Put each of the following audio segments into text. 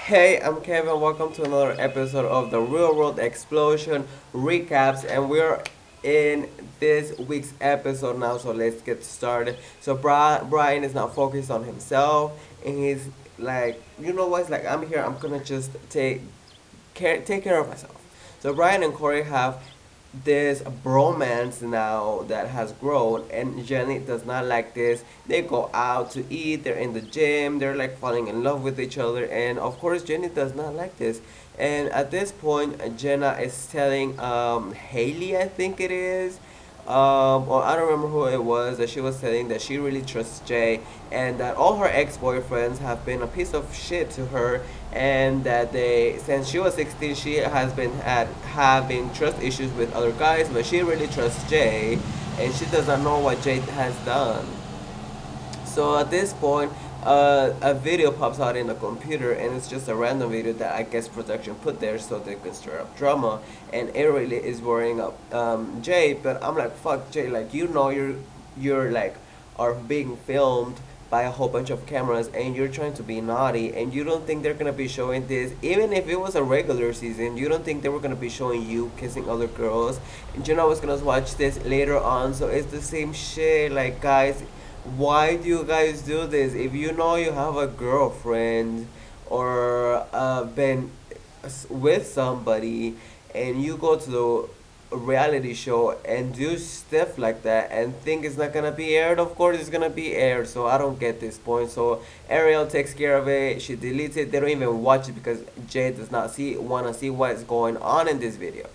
Hey, I'm Kevin. Welcome to another episode of the Real World Explosion recaps, and we're in this week's episode now. So let's get started. So Brian is now focused on himself, and he's like, you know what? It's like I'm here. I'm gonna just take care of myself. So Brian and Corey have this bromance now that has grown, and Jenny does not like this. They go out to eat, they're in the gym, they're like falling in love with each other, and of course Jenny does not like this. And at this point Jenna is telling Haley, I think it is, or I don't remember who it was, that she was saying that she really trusts Jay, and that all her ex-boyfriends have been a piece of shit to her, and that since she was 16, she has been having trust issues with other guys, but she really trusts Jay, and she does not know what Jay has done. So at this point, a video pops out in the computer, and it's just a random video that I guess production put there so they could stir up drama, and it really is worrying up Jay. But I'm like, fuck Jay, like you're like are being filmed by a whole bunch of cameras, and you're trying to be naughty, and you don't think they're gonna be showing this. Even if it was a regular season, you don't think they were gonna be showing you kissing other girls. And Jenna was gonna watch this later on, so it's the same shit. Like, guys, why do you guys do this? If you know you have a girlfriend or been with somebody, and you go to the reality show and do stuff like that and think it's not gonna be aired, of course it's gonna be aired. So I don't get this point. So Ariel takes care of it, she deletes it, they don't even watch it because Jay does not want to see what's going on in this video.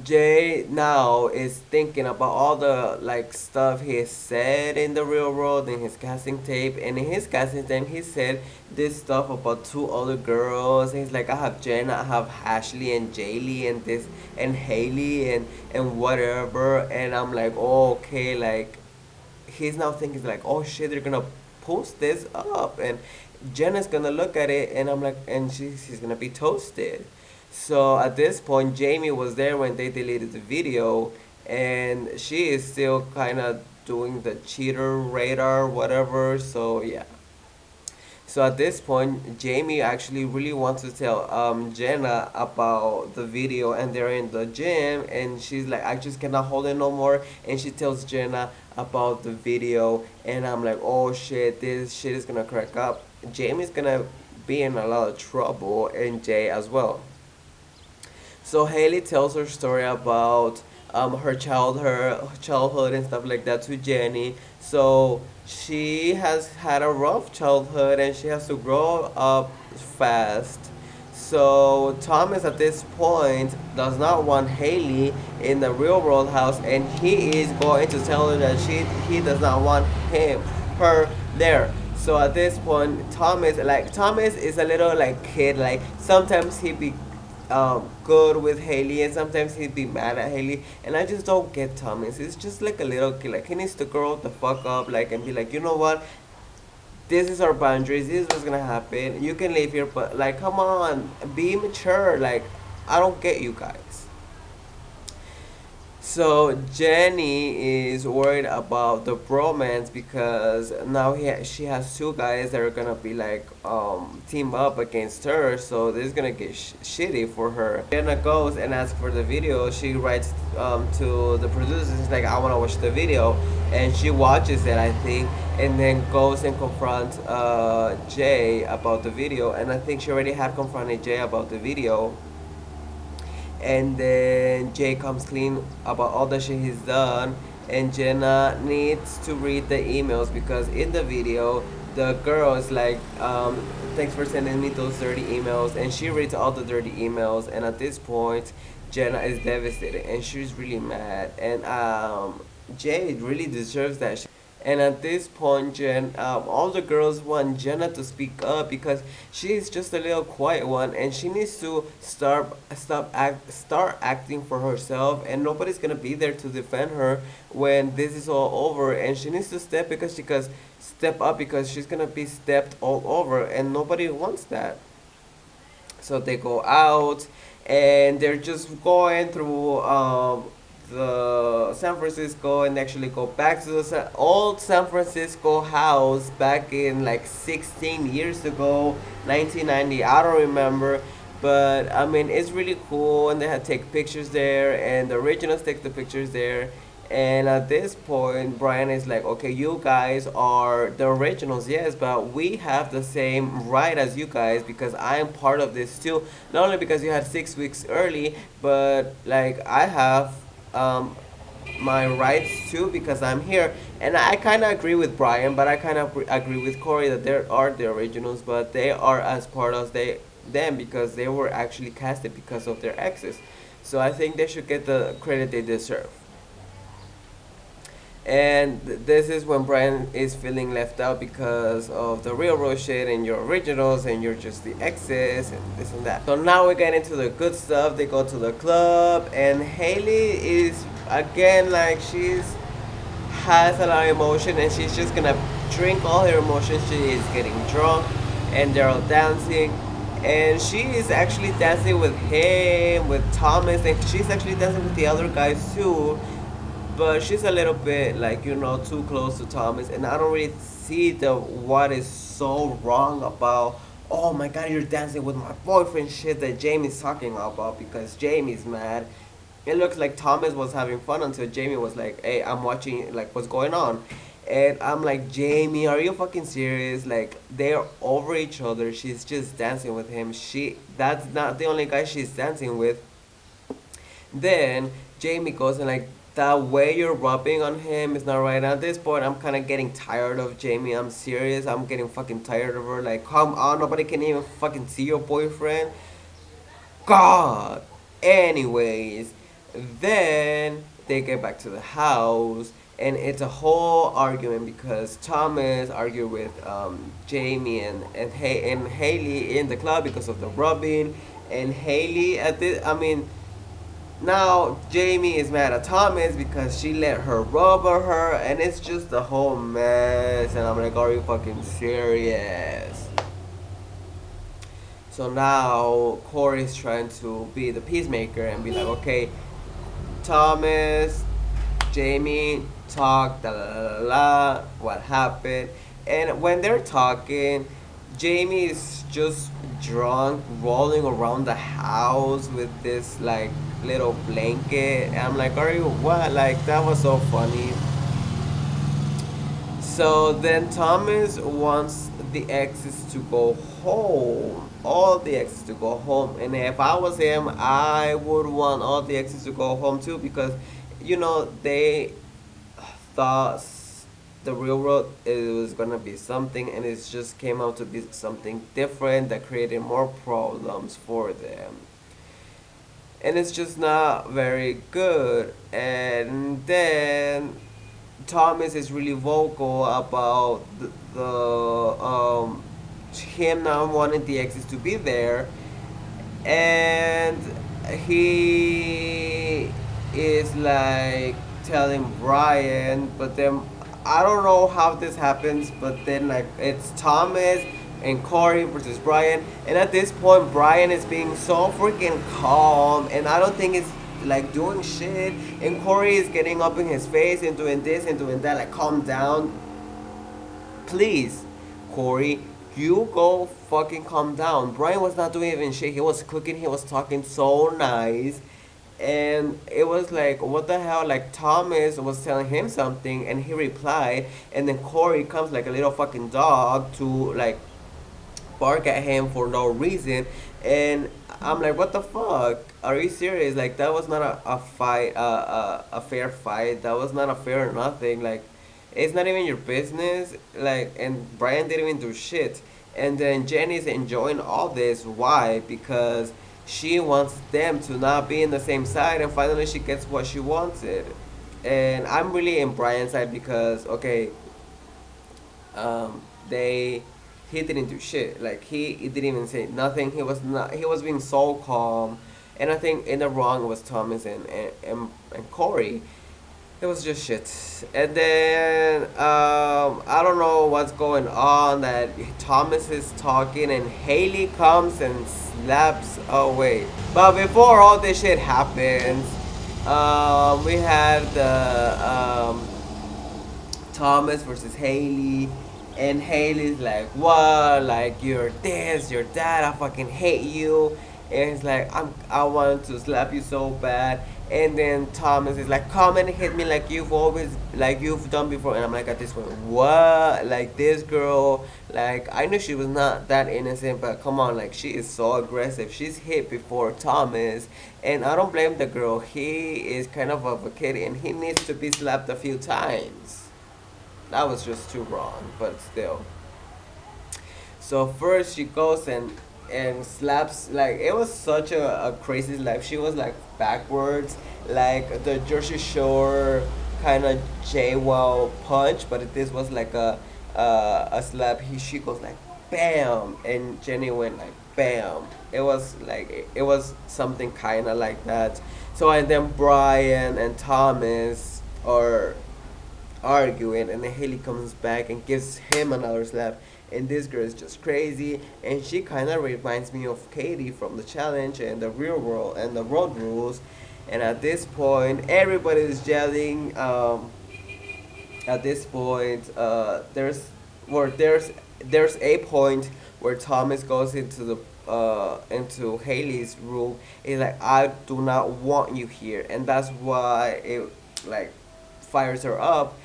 Jay now is thinking about all the like stuff he said in the real world in his casting tape, and in his casting tape he said this stuff about two other girls. He's like, I have Jen, I have Ashley and Jaylee and this and Haley and whatever, and I'm like, oh, okay, like he's now thinking like, oh shit, they're gonna post this up, and Jenna's gonna look at it, and I'm like, and she's gonna be toasted. So at this point, Jamie was there when they deleted the video, and she is still kind of doing the cheater radar, whatever. So yeah. So at this point, Jamie actually really wants to tell Jenna about the video, and they're in the gym, and she's like, I just cannot hold it no more, and she tells Jenna about the video, and I'm like, oh shit, this shit is gonna crack up. Jamie's gonna be in a lot of trouble, and Jay as well. So Haley tells her story about her childhood and stuff like that to Jenny. So she has had a rough childhood, and she has to grow up fast. So Thomas at this point does not want Haley in the real world house, and he is going to tell her that he does not want her there. So at this point, Thomas is a little like kid. Like sometimes he be good with Haley, and sometimes he'd be mad at Haley, and I just don't get Thomas. He's just like a little kid. Like he needs to grow the fuck up, like, and be like, you know what? This is our boundaries. This is what's gonna happen. You can live here, but like, come on, be mature. Like, I don't get you guys. So Jenny is worried about the bromance because now she has two guys that are gonna be like team up against her. So this is gonna get shitty for her. Jenna goes and asks for the video. She writes to the producers like, I wanna watch the video, and she watches it, I think, and then goes and confronts Jay about the video. And I think she already had confronted Jay about the video, and then Jay comes clean about all the shit he's done, and Jenna needs to read the emails because in the video the girl is like, thanks for sending me those dirty emails, and she reads all the dirty emails, and at this point Jenna is devastated and she's really mad, and Jay really deserves that. And at this point, all the girls want Jenna to speak up because she's just a little quiet one, and she needs to start acting for herself, and nobody's gonna be there to defend her when this is all over. And she needs to step up because she's gonna be stepped all over, and nobody wants that. So they go out, and they're just going through the San Francisco and actually go back to the old San Francisco house back in like 16 years ago, 1990. I don't remember, but I mean it's really cool, and they had take pictures there, and the originals take the pictures there. And at this point, Brian is like, okay, you guys are the originals, yes, but we have the same right as you guys because I am part of this too. Not only because you had 6 weeks early, but like I have um, my rights too because I'm here. And I kind of agree with Brian, but I kind of agree with Corey that there are the originals, but they are as part of them because they were actually casted because of their exes. So I think they should get the credit they deserve. And this is when Brian is feeling left out because of the railroad shit and your originals and you're just the exes and this and that. So now we get into the good stuff. They go to the club and Haley is again like she's has a lot of emotion and she's just gonna drink all her emotions. She is getting drunk and they're all dancing. And she is actually dancing with him, with Thomas, and she's actually dancing with the other guys too, but she's a little bit like too close to Thomas, and I don't really see the what is so wrong about. Oh my God, you're dancing with my boyfriend shit that Jamie's talking about because Jamie's mad. It looks like Thomas was having fun until Jamie was like, "Hey, I'm watching like what's going on," and I'm like, "Jamie, are you fucking serious? Like they're over each other. She's just dancing with him. That's not the only guy she's dancing with." Then Jamie goes and like that way you're rubbing on him is not right. At this point, I'm kind of getting tired of Jamie. I'm serious. I'm getting fucking tired of her. Like, come on, nobody can even fucking see your boyfriend. God. Anyways, then they get back to the house. And it's a whole argument because Thomas argued with Jamie and Haley in the club because of the rubbing. And Haley at this, I mean, now Jamie is mad at Thomas because she let her rub on her, and it's just a whole mess. And I'm like, are you fucking serious? So now Corey's trying to be the peacemaker and be like, okay, Thomas, Jamie, talk, da la la la, what happened? And when they're talking, Jamie is just drunk, rolling around the house with this like little blanket. And I'm like, are you what? Like that was so funny. So then Thomas wants the exes to go home. All the exes to go home. And if I was him, I would want all the exes to go home too because, they thought the railroad it was gonna be something and it just came out to be something different that created more problems for them. And it's just not very good. And then Thomas is really vocal about him not wanting the exes to be there, and he is like telling Brian, but then I don't know how this happens, but then like it's Thomas and Corey versus Brian, and at this point Brian is being so freaking calm, and I don't think it's like doing shit, and Corey is getting up in his face and doing this and doing that, like calm down, please, Corey. You go fucking calm down. Brian was not doing even shit. He was cooking. He was talking so nice. And it was like, what the hell? Like, Thomas was telling him something, and he replied. And then Corey comes like a little fucking dog to, like, bark at him for no reason. And I'm like, what the fuck? Are you serious? Like, that was not a fight, a fair fight. That was not a fair nothing. Like, it's not even your business. Like, and Brian didn't even do shit. And then Jenny's enjoying all this. Why? Because she wants them to not be in the same side, and finally she gets what she wanted. And I'm really in Brian's side because, okay, they he didn't do shit. Like he didn't even say nothing. He was being so calm. And I think in the wrong was Thomas and Corey. It was just shit. And then I don't know what's going on. That Thomas is talking and Haley comes and slaps away. But before all this shit happens, We had the Thomas versus Haley, and Haley's like, "What? Like you're this, you're that. I fucking hate you." And he's like, I want to slap you so bad." And then Thomas is like, "Come and hit me like you've done before." And I'm like, at this point, what? Like this girl, like I knew she was not that innocent, but come on, like she is so aggressive. She's hit before Thomas, and I don't blame the girl. He is kind of a kid, and he needs to be slapped a few times. That was just too wrong, but still. So first she goes and slaps, like it was such a crazy slap. She was like backwards, like the Jersey Shore kind of JWoww punch, but this was like a slap. She goes like bam, and Jenny went like bam. It was like it was something kind of like that. So and then Brian and Thomas are arguing, and then Haley comes back and gives him another slap. And this girl is just crazy, and she kind of reminds me of Katie from the challenge and the real world and the road rules. And at this point, everybody is yelling. At this point, there's a point where Thomas goes into Haley's room. He's like, "I do not want you here," and that's why it like fires her up.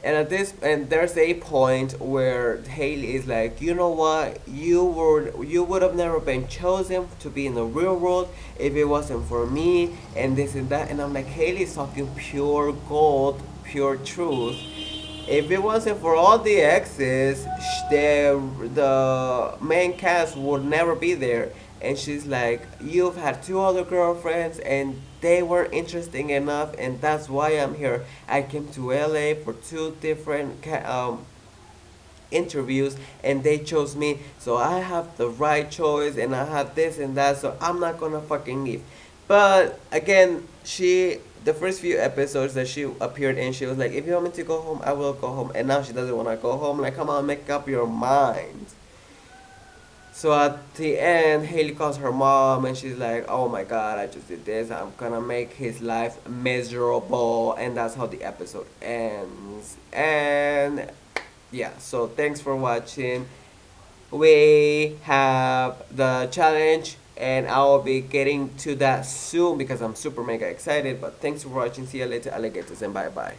And there's a point where Haley is like, "You know what? You would have never been chosen to be in the real world if it wasn't for me," and this and that. And I'm like, Haley's talking pure gold, pure truth. If it wasn't for all the exes, the main cast would never be there. And she's like, "You've had two other girlfriends, and they weren't interesting enough, and that's why I'm here. I came to LA for two different interviews, and they chose me, so I have the right choice, and I have this and that, so I'm not gonna fucking leave." But again, the first few episodes that she appeared in, she was like, "If you want me to go home, I will go home," and now she doesn't want to go home. Like, come on, make up your mind. So at the end, Haley calls her mom, and she's like, "Oh my god, I just did this. I'm gonna make his life miserable." And that's how the episode ends. And yeah, so thanks for watching. We have the challenge, and I'll be getting to that soon because I'm super mega excited. But thanks for watching. See you later, alligators, and bye bye.